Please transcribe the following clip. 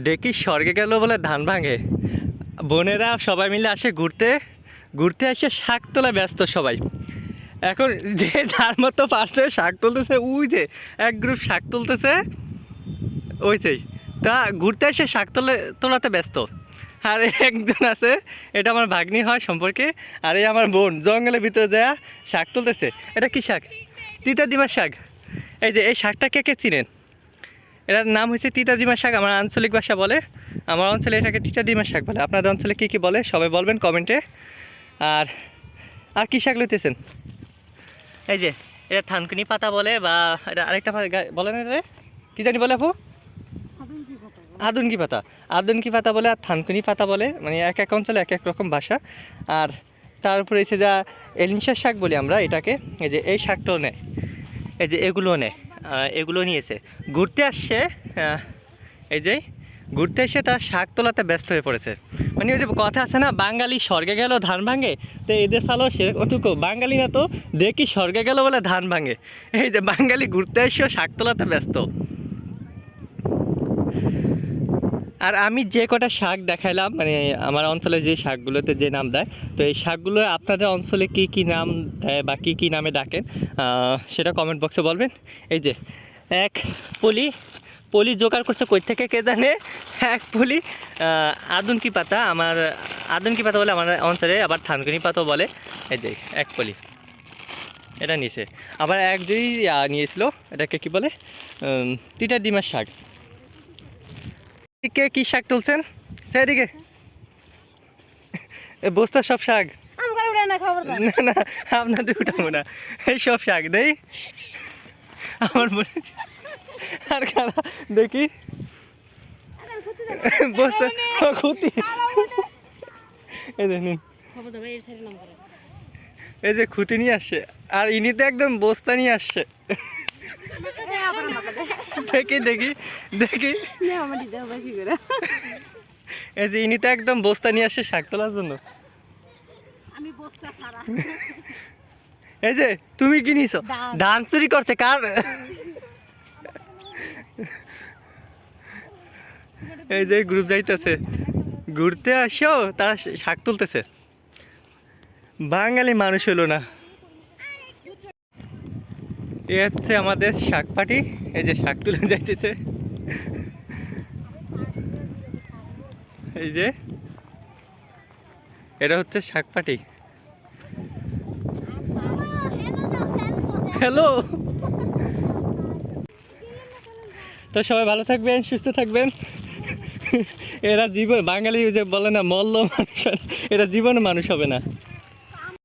দেখি স্বর্গে গেল বলে ধান ভাঙে। বোনেরা সবাই মিলে আসে ঘুরতে, ঘুরতে এসে শাক তোলা ব্যস্ত সবাই। এখন যে যার মতো পারছে শাক তুলতেছে, ওই যে এক গ্রুপ শাক তুলতেছে ওই যেই, তা ঘুরতে এসে শাক তোলাতে ব্যস্ত। আর একজন আছে, এটা আমার ভাগ্নি হয় সম্পর্কে, আর এই আমার বোন জঙ্গলের ভিতরে যায় শাক তুলতেছে। এটা কি শাক? তিতা ডিমার শাক। এই যে এই শাকটা কে কে চিনেন? এটার নাম হচ্ছে তিতা ডিমার শাক, আমার আঞ্চলিক ভাষা বলে। আমার অঞ্চলে এটাকে তিতা ডিমার শাক বলে। আপনাদের অঞ্চলে কী কী বলে সবাই বলবেন কমেন্টে। আর আর কী শাক লইতেছেন? এই যে এটা থানকুনি পাতা বলে, বা এটা আরেকটা বলেন, এটা কী জানি বলে আপু? আদুনকি পাতা। আদুনকি পাতা বলে আর থানকুনি পাতা বলে, মানে এক এক অঞ্চলে এক এক রকম ভাষা। আর তার উপরে এসে যা এলিমশার শাক বলি আমরা এটাকে। এই যে এই শাকটাও নেয়, এই যে এগুলোও নেয়, এগুলো নিয়েছে ঘুরতে আসছে। এই যে ঘুরতে এসে তার শাক তোলাতে ব্যস্ত হয়ে পড়েছে। মানে ওই যে কথা আছে না, বাঙালি স্বর্গে গেল ধান ভাঙে, তো এদের ফালো সেরকম বাঙালি না তো দেখি স্বর্গে গেল বলে ধান ভাঙে। এই যে বাঙালি ঘুরতে এসেও শাক তোলাতে ব্যস্ত। আর আমি যে কটা শাক দেখাইলাম, মানে আমার অঞ্চলে যে শাকগুলোতে যে নাম দেয়, তো এই শাকগুলোর আপনাদের অঞ্চলে কি কি নাম দেয় বা কী কী নামে ডাকেন সেটা কমেন্ট বক্সে বলবেন। এই যে এক পলি জোগাড় করছে কই থেকে কে জানে, এক পলি আদুনকি পাতা, আমার আদুনকি পাতা বলে আমার অঞ্চলে, আবার থানকুনি পাতাও বলে। এই যে এক পলি এটা নিয়েছে, আবার এক যেই নিয়েছিল এটাকে কি বলে, তিতা ডিমার শাক। কে কি শাক তুলছেন সেদিকে? বস্তা সব শাক না না, আপনাদের উঠাবো না, এই সব শাক দেই আমার মনে। আর খানা দেখি বস্তা ক্ষতি। এই দেখুন, এই যে খুঁতি নিয়ে আসছে, আর ইনি তো একদম বস্তা নিয়ে আসছে। দেখি দেখি দেখি, এই যে ইনি তো একদম বস্তা নিয়ে আসছে শাক তোলার জন্য। এই যে তুমি কি নিছো? ধান চুরি করছে কার? এই যে গ্রুপ যাইতেছে ঘুরতে আসো, তারা শাক তুলতেছে। বাঙালি মানুষ হলো না। এ হচ্ছে আমাদের শাক পাটি, এই যে শাক তুলে যাইতেছে। এই যে এটা হচ্ছে শাক পাটি। হ্যালো, তো সবাই ভালো থাকবেন, সুস্থ থাকবেন। এরা জীবন বাঙালি যে বলে না মল্ল মানুষ, এরা জীবনে মানুষ হবে না।